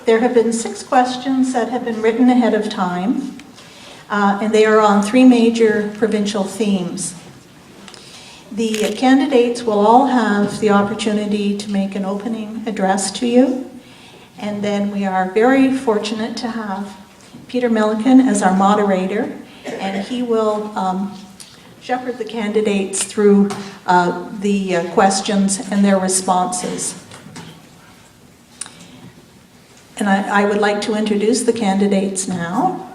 there have been 6 questions that have been written ahead of time, and they are on 3 major provincial themes. The candidates will all have the opportunity to make an opening address to you, and then we are very fortunate to have Peter Milliken as our moderator, and he will shepherd the candidates through the questions and their responses. And I would like to introduce the candidates now.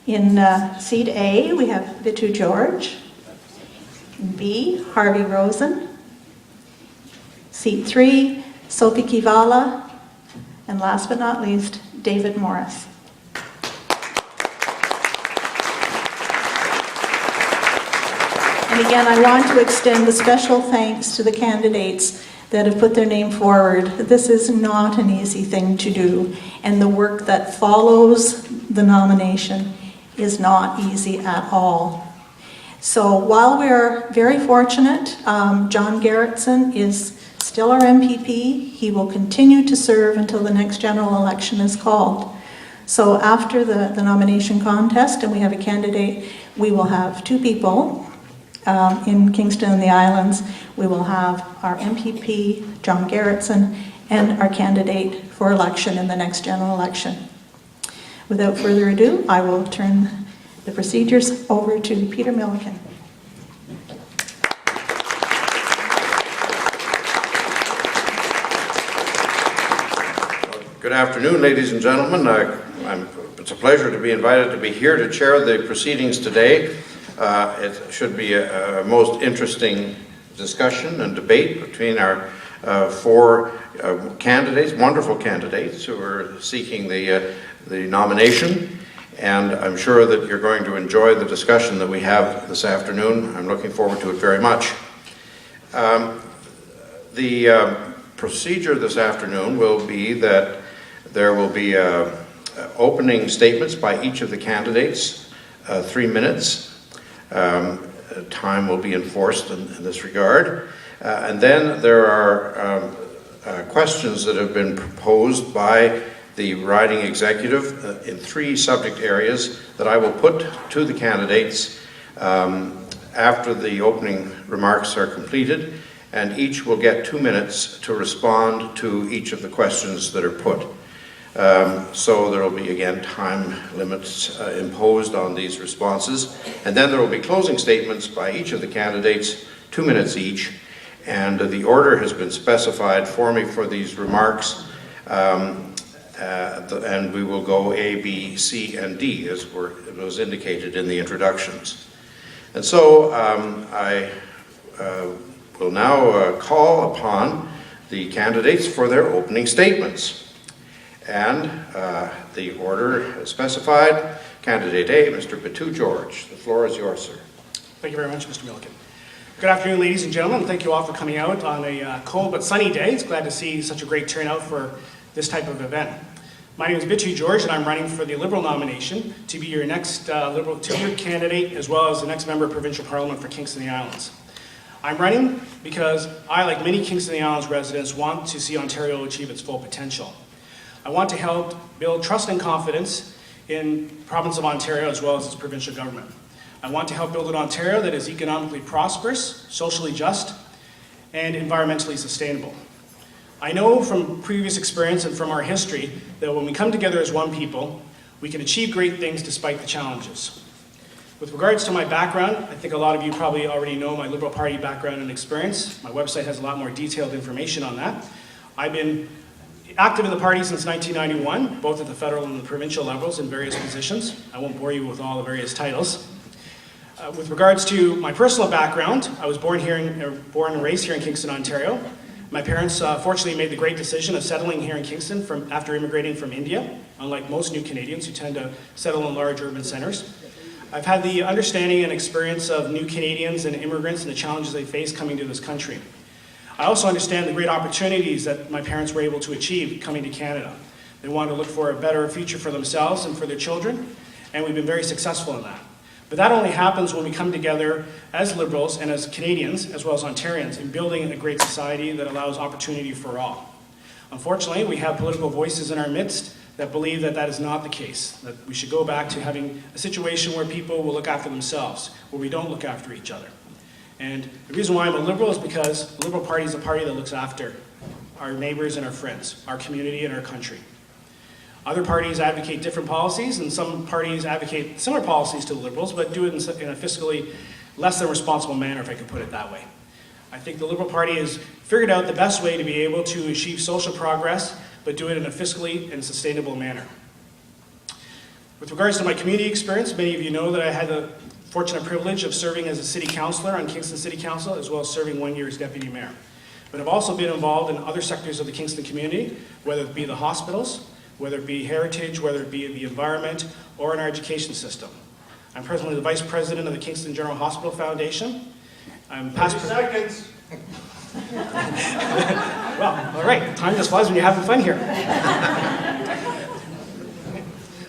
In seat A, we have Bitu George. In B, Harvey Rosen. Seat 3, Sophie Kivala. And last but not least, David Morris. And again, I want to extend a special thanks to the candidates that have put their name forward. This is not an easy thing to do, and the work that follows the nomination is not easy at all. So while we're very fortunate, John Gerritsen is still our MPP. He will continue to serve until the next general election is called. So after the nomination contest, and we have a candidate, we will have 2 people in Kingston and the Islands. We will have our MPP, John Gerritsen, and our candidate for election in the next general election. Without further ado, I will turn the procedures over to Peter Milliken. Good afternoon, ladies and gentlemen. It's a pleasure to be invited to be here to chair the proceedings today. It should be a most interesting discussion and debate between our 4 candidates, wonderful candidates who are seeking the nomination. And I'm sure that you're going to enjoy the discussion that we have this afternoon. I'm looking forward to it very much. The procedure this afternoon will be that there will be opening statements by each of the candidates, 3 minutes. Time will be enforced in this regard. And then there are questions that have been proposed by the riding executive in 3 subject areas that I will put to the candidates after the opening remarks are completed, and each will get 2 minutes to respond to each of the questions that are put. So there will be, again, time limits imposed on these responses. And then there will be closing statements by each of the candidates, 2 minutes each. And the order has been specified for me for these remarks. And we will go A, B, C, and D as it was indicated in the introductions. And so I will now call upon the candidates for their opening statements. And the order is specified. Candidate A, Mr. Bitu George. The floor is yours, sir. Thank you very much, Mr. Milliken. Good afternoon, ladies and gentlemen. Thank you all for coming out on a cold but sunny day. It's glad to see such a great turnout for this type of event. My name is Bitu George, and I'm running for the Liberal nomination to be your next Liberal 2-year candidate, as well as the next member of Provincial Parliament for Kingston and the Islands. I'm running because I, like many Kingston and the Islands residents, want to see Ontario achieve its full potential. I want to help build trust and confidence in the province of Ontario as well as its provincial government. I want to help build an Ontario that is economically prosperous, socially just, and environmentally sustainable. I know from previous experience and from our history that when we come together as one people, we can achieve great things despite the challenges. With regards to my background, I think a lot of you probably already know my Liberal Party background and experience. My website has a lot more detailed information on that. I've been active in the party since 1991, both at the federal and the provincial levels in various positions. I won't bore you with all the various titles. With regards to my personal background, I was born and raised here in Kingston, Ontario. My parents fortunately made the great decision of settling here in Kingston after immigrating from India, unlike most new Canadians who tend to settle in large urban centers. I've had the understanding and experience of new Canadians and immigrants and the challenges they face coming to this country. I also understand the great opportunities that my parents were able to achieve coming to Canada. They wanted to look for a better future for themselves and for their children, and we've been very successful in that. But that only happens when we come together as Liberals and as Canadians, as well as Ontarians, in building a great society that allows opportunity for all. Unfortunately, we have political voices in our midst that believe that that is not the case, that we should go back to having a situation where people will look after themselves, where we don't look after each other. And the reason why I'm a Liberal is because the Liberal Party is a party that looks after our neighbors and our friends, our community and our country. Other parties advocate different policies, and some parties advocate similar policies to the Liberals, but do it in a fiscally less than responsible manner, if I could put it that way. I think the Liberal Party has figured out the best way to be able to achieve social progress, but do it in a fiscally and sustainable manner. With regards to my community experience, many of you know that I had the fortunate privilege of serving as a city councillor on Kingston City Council, as well as serving 1 year as deputy mayor. But I've also been involved in other sectors of the Kingston community, whether it be the hospitals, whether it be heritage, whether it be the environment, or in our education system. I'm presently the Vice President of the Kingston General Hospital Foundation. I'm past... 30 seconds! Well, all right, time just flies when you're having fun here.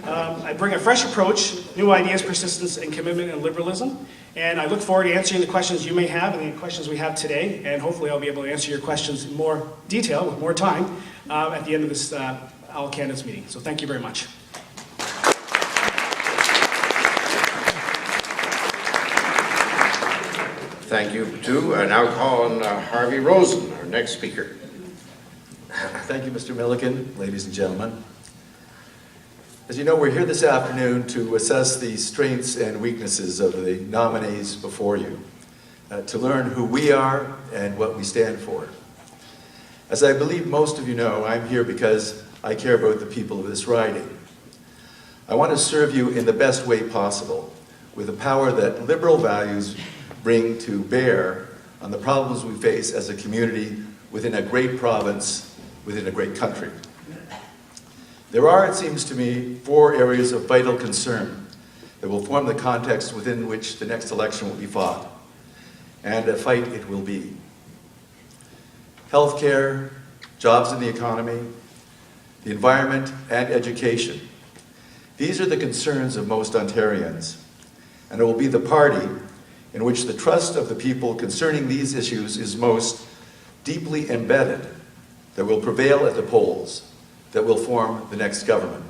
I bring a fresh approach, new ideas, persistence, and commitment and liberalism. And I look forward to answering the questions you may have and the questions we have today. And hopefully I'll be able to answer your questions in more detail with more time at the end of this All Candidates meeting. So thank you very much. Thank you, too. I now call on Harvey Rosen, our next speaker. Thank you, Mr. Milliken, ladies and gentlemen. As you know, we're here this afternoon to assess the strengths and weaknesses of the nominees before you, to learn who we are and what we stand for. As I believe most of you know, I'm here because I care about the people of this riding. I want to serve you in the best way possible, with the power that liberal values bring to bear on the problems we face as a community within a great province, within a great country. There are, it seems to me, 4 areas of vital concern that will form the context within which the next election will be fought, and a fight it will be. Healthcare, jobs in the economy, the environment, and education. These are the concerns of most Ontarians, and it will be the party in which the trust of the people concerning these issues is most deeply embedded that will prevail at the polls, that will form the next government.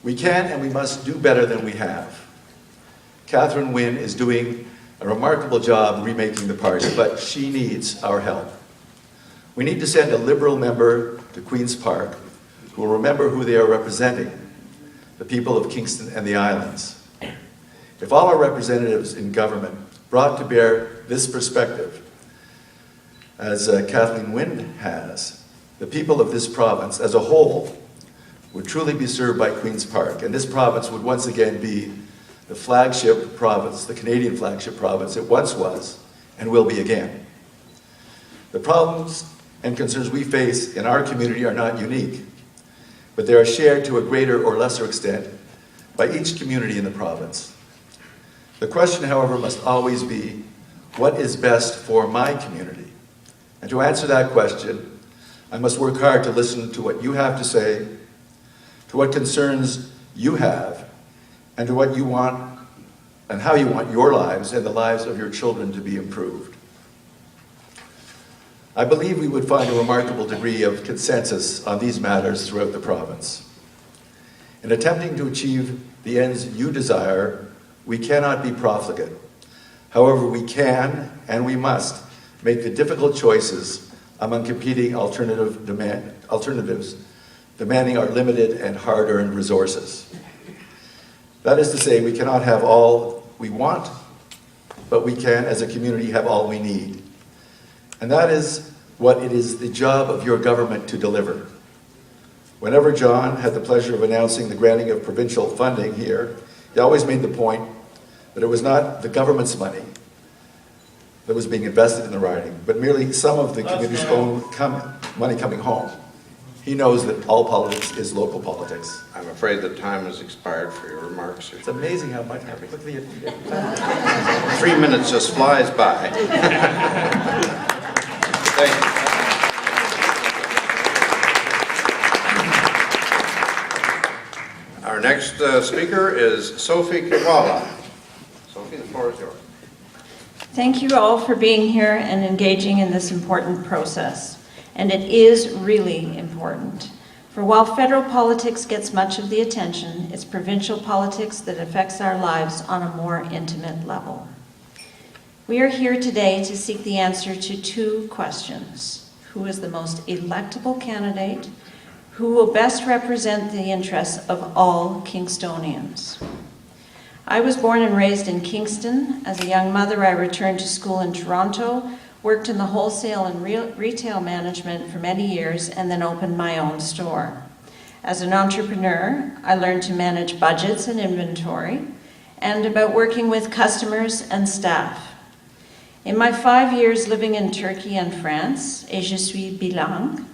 We can and we must do better than we have. Catherine Wynne is doing a remarkable job remaking the party, but she needs our help. We need to send a Liberal member to Queen's Park who will remember who they are representing, the people of Kingston and the Islands. If all our representatives in government brought to bear this perspective, as Kathleen Wynne has, the people of this province as a whole would truly be served by Queen's Park, and this province would once again be the flagship province, the Canadian flagship province it once was and will be again. The problems and concerns we face in our community are not unique, but they are shared to a greater or lesser extent by each community in the province. The question, however, must always be, what is best for my community? And to answer that question, I must work hard to listen to what you have to say, to what concerns you have, and to what you want and how you want your lives and the lives of your children to be improved. I believe we would find a remarkable degree of consensus on these matters throughout the province. In attempting to achieve the ends you desire, we cannot be profligate. However, we can and we must make the difficult choices among competing alternatives, demanding our limited and hard-earned resources. That is to say, we cannot have all we want, but we can, as a community, have all we need. And that is what it is the job of your government to deliver. Whenever John had the pleasure of announcing the granting of provincial funding here, he always made the point that it was not the government's money that was being invested in the riding, but merely some of the community's own money coming home. He knows that all politics is local politics. I'm afraid the time has expired for your remarks. It's amazing how quickly it... 3 minutes just flies by. Thank you. Our next speaker is Sophie KIPLA. Sophie, the floor is yours. Thank you all for being here and engaging in this important process. And it is really important. For while federal politics gets much of the attention, it's provincial politics that affects our lives on a more intimate level. We are here today to seek the answer to two questions. Who is the most electable candidate? Who will best represent the interests of all Kingstonians? I was born and raised in Kingston. As a young mother, I returned to school in Toronto, worked in the wholesale and retail management for many years, and then opened my own store. As an entrepreneur, I learned to manage budgets and inventory, and about working with customers and staff. In my 5 years living in Turkey and France, et je suis bilingue,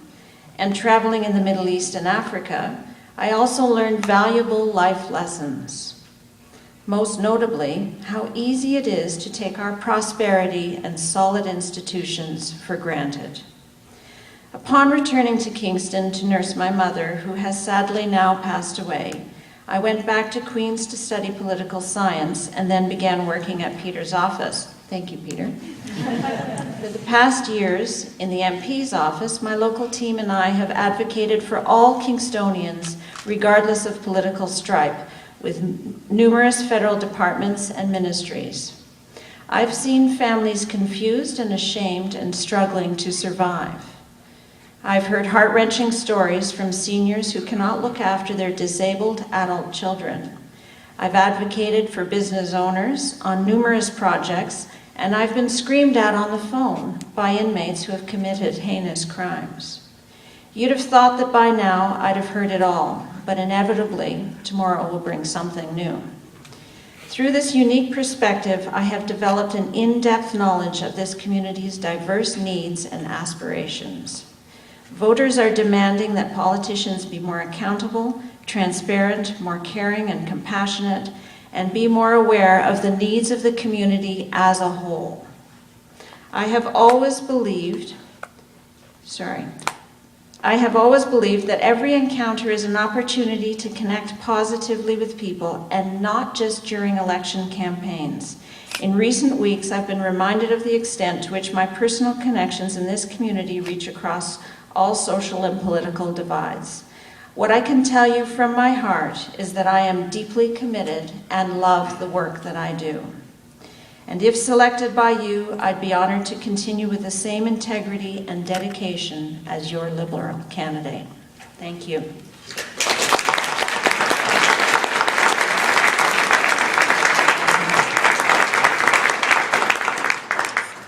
and traveling in the Middle East and Africa, I also learned valuable life lessons. Most notably, how easy it is to take our prosperity and solid institutions for granted. Upon returning to Kingston to nurse my mother, who has sadly now passed away, I went back to Queen's to study political science and then began working at Peter's office. Thank you, Peter. For the past years, in the MP's office, my local team and I have advocated for all Kingstonians, regardless of political stripe, with numerous federal departments and ministries. I've seen families confused and ashamed and struggling to survive. I've heard heart-wrenching stories from seniors who cannot look after their disabled adult children. I've advocated for business owners on numerous projects, and I've been screamed at on the phone by inmates who have committed heinous crimes. You'd have thought that by now I'd have heard it all, but inevitably, tomorrow will bring something new. Through this unique perspective, I have developed an in-depth knowledge of this community's diverse needs and aspirations. Voters are demanding that politicians be more accountable, transparent, more caring and compassionate, and be more aware of the needs of the community as a whole. I have always believed that every encounter is an opportunity to connect positively with people, and not just during election campaigns. In recent weeks, I've been reminded of the extent to which my personal connections in this community reach across all social and political divides. What I can tell you from my heart is that I am deeply committed and love the work that I do. And if selected by you, I'd be honored to continue with the same integrity and dedication as your Liberal candidate. Thank you.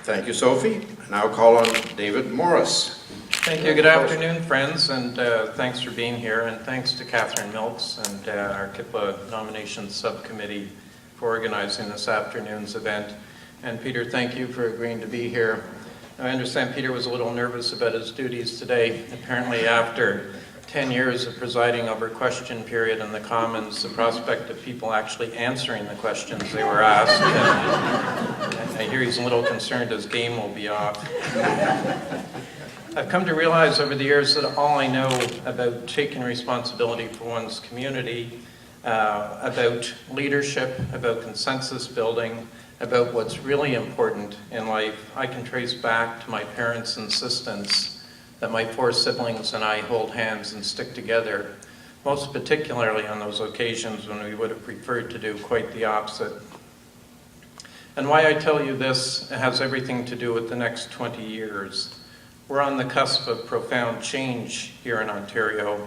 Thank you, Sophie. Now call on David Morris. Thank you. Good afternoon, friends, and thanks for being here, and thanks to Catherine Milks and our KIPLA Nominations Subcommittee for organizing this afternoon's event. And Peter, thank you for agreeing to be here. I understand Peter was a little nervous about his duties today. Apparently, after 10 years of presiding over question period in the Commons, the prospect of people actually answering the questions they were asked, and I hear he's a little concerned his game will be off. I've come to realize over the years that all I know about taking responsibility for one's community, about leadership, about consensus building, about what's really important in life, I can trace back to my parents' insistence that my 4 siblings and I hold hands and stick together, most particularly on those occasions when we would have preferred to do quite the opposite. And why I tell you this has everything to do with the next 20 years. We're on the cusp of profound change here in Ontario,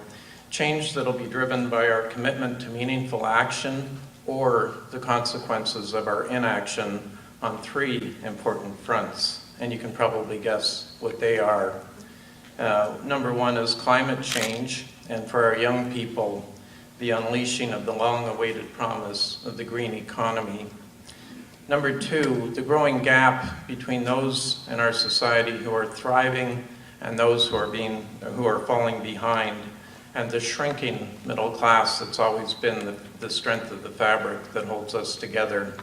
change that'll be driven by our commitment to meaningful action or the consequences of our inaction on 3 important fronts. And you can probably guess what they are. Number 1 is climate change, and for our young people, the unleashing of the long-awaited promise of the green economy. Number 2, the growing gap between those in our society who are thriving and those who are falling behind, and the shrinking middle class that's always been the strength of the fabric that holds us together.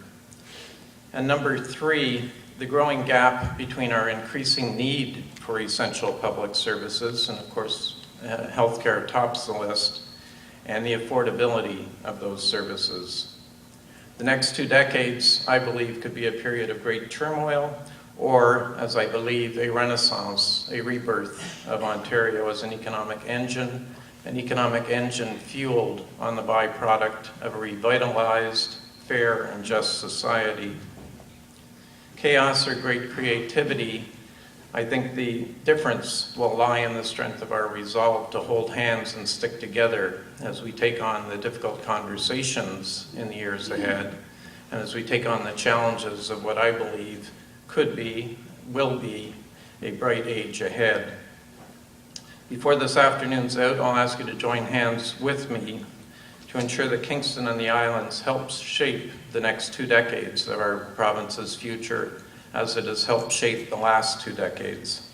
And number 3, the growing gap between our increasing need for essential public services, and of course, healthcare tops the list, and the affordability of those services. The next 2 decades, I believe, could be a period of great turmoil or, as I believe, a renaissance, a rebirth of Ontario as an economic engine fueled on the byproduct of a revitalized, fair, and just society. Chaos or great creativity, I think the difference will lie in the strength of our resolve to hold hands and stick together as we take on the difficult conversations in the years ahead, and as we take on the challenges of what I believe could be, will be, a bright age ahead. Before this afternoon's out, I'll ask you to join hands with me to ensure that Kingston and the Islands helps shape the next 2 decades of our province's future, as it has helped shape the last 2 decades.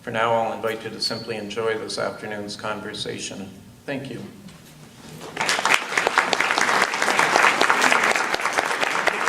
For now, I'll invite you to simply enjoy this afternoon's conversation. Thank you.